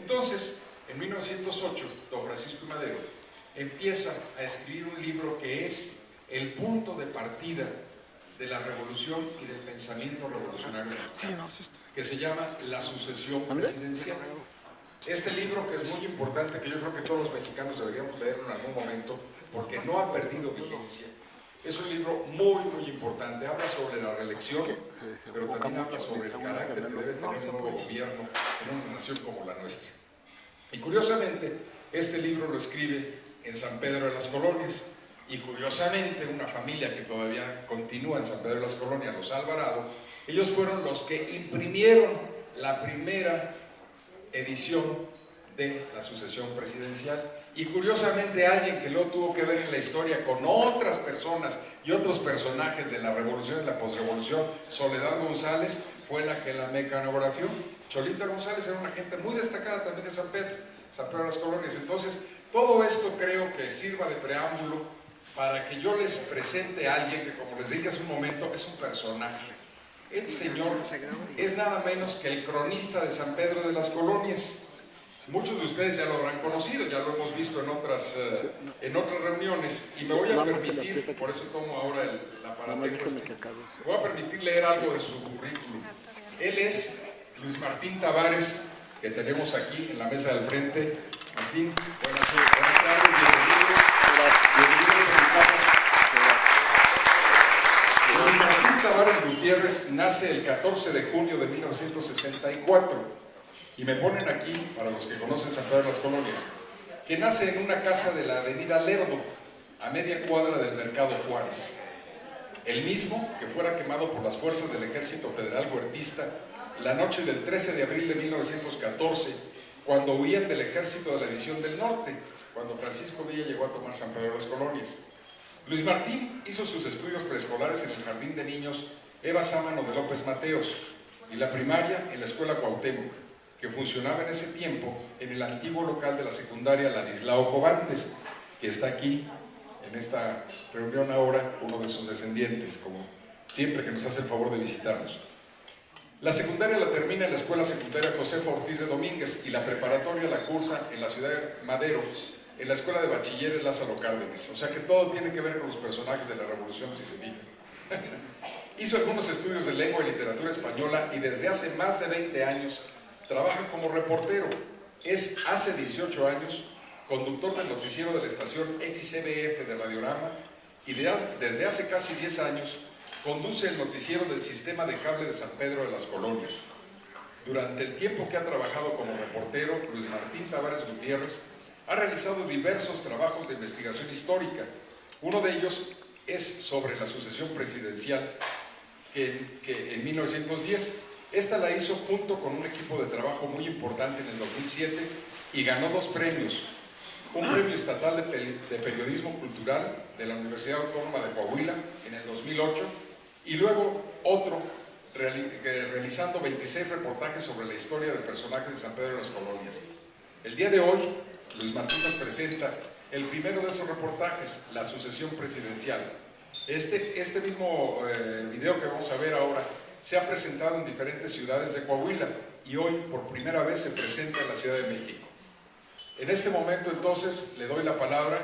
Entonces, en 1908, don Francisco I. Madero empieza a escribir un libro que es el punto de partida de la revolución y del pensamiento revolucionario mexicano, que se llama La sucesión presidencial. Este libro, que es muy importante, que yo creo que todos los mexicanos deberíamos leerlo en algún momento, porque no ha perdido vigencia, es un libro muy, muy importante. Habla sobre la reelección, pero también habla sobre el carácter que debe tener un nuevo gobierno en una nación como la nuestra. Y curiosamente, este libro lo escribe en San Pedro de las Colonias, y curiosamente una familia que todavía continúa en San Pedro de las Colonias, los Alvarado, ellos fueron los que imprimieron la primera edición de la sucesión presidencial. Y curiosamente alguien que luego tuvo que ver en la historia con otras personas y otros personajes de la revolución y la posrevolución, Soledad González, fue la que la mecanografió. Cholita González era una gente muy destacada también de San Pedro de las Colonias. Entonces, todo esto creo que sirva de preámbulo para que yo les presente a alguien que, como les dije hace un momento, es un personaje. Este señor es nada menos que el cronista de San Pedro de las Colonias. Muchos de ustedes ya lo habrán conocido, ya lo hemos visto en otras reuniones, y me voy a permitir, por eso tomo ahora el aparatejo voy a permitir leer algo de su currículum. Él es Luis Martín Tavares, que tenemos aquí en la mesa del frente. Martín, buenas tardes, bienvenido. Luis Martín Tavares Gutiérrez nace el 14 de junio de 1964. Y me ponen aquí, para los que conocen San Pedro de las Colonias, que nace en una casa de la avenida Lerdo, a media cuadra del Mercado Juárez. El mismo que fuera quemado por las fuerzas del Ejército Federal Huertista la noche del 13 de abril de 1914, cuando huían del ejército de la División del Norte, cuando Francisco Villa llegó a tomar San Pedro de las Colonias. Luis Martín hizo sus estudios preescolares en el Jardín de Niños Eva Sámano de López Mateos y la primaria en la Escuela Cuauhtémoc, que funcionaba en ese tiempo en el antiguo local de la secundaria Ladislao Covantes, que está aquí en esta reunión ahora, uno de sus descendientes, como siempre que nos hace el favor de visitarnos. La secundaria la termina en la Escuela Secundaria Josefa Ortiz de Domínguez y la preparatoria la cursa en la ciudad de Madero, en la Escuela de Bachilleres Lázaro Cárdenas. O sea que todo tiene que ver con los personajes de la Revolución, si se fijan. Hizo algunos estudios de lengua y literatura española y desde hace más de 20 años trabaja como reportero. Es hace 18 años conductor del noticiero de la estación XCBF de Radiorama y desde hace casi 10 años conduce el noticiero del sistema de cable de San Pedro de las Colonias. Durante el tiempo que ha trabajado como reportero, Luis Martín Tavares Gutiérrez ha realizado diversos trabajos de investigación histórica. Uno de ellos es sobre la sucesión presidencial que en 1910. Esta la hizo junto con un equipo de trabajo muy importante en el 2007 y ganó 2 premios. Un premio estatal de periodismo cultural de la Universidad Autónoma de Coahuila en el 2008 y luego otro realizando 26 reportajes sobre la historia de personajes de San Pedro de las Colonias. El día de hoy, Luis Martín nos presenta el primero de esos reportajes, la sucesión presidencial. Este mismo video que vamos a ver ahora se ha presentado en diferentes ciudades de Coahuila y hoy por primera vez se presenta en la Ciudad de México. En este momento entonces le doy la palabra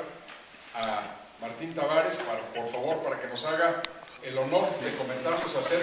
a Martín Tavares, por favor, para que nos haga el honor de comentarnos acerca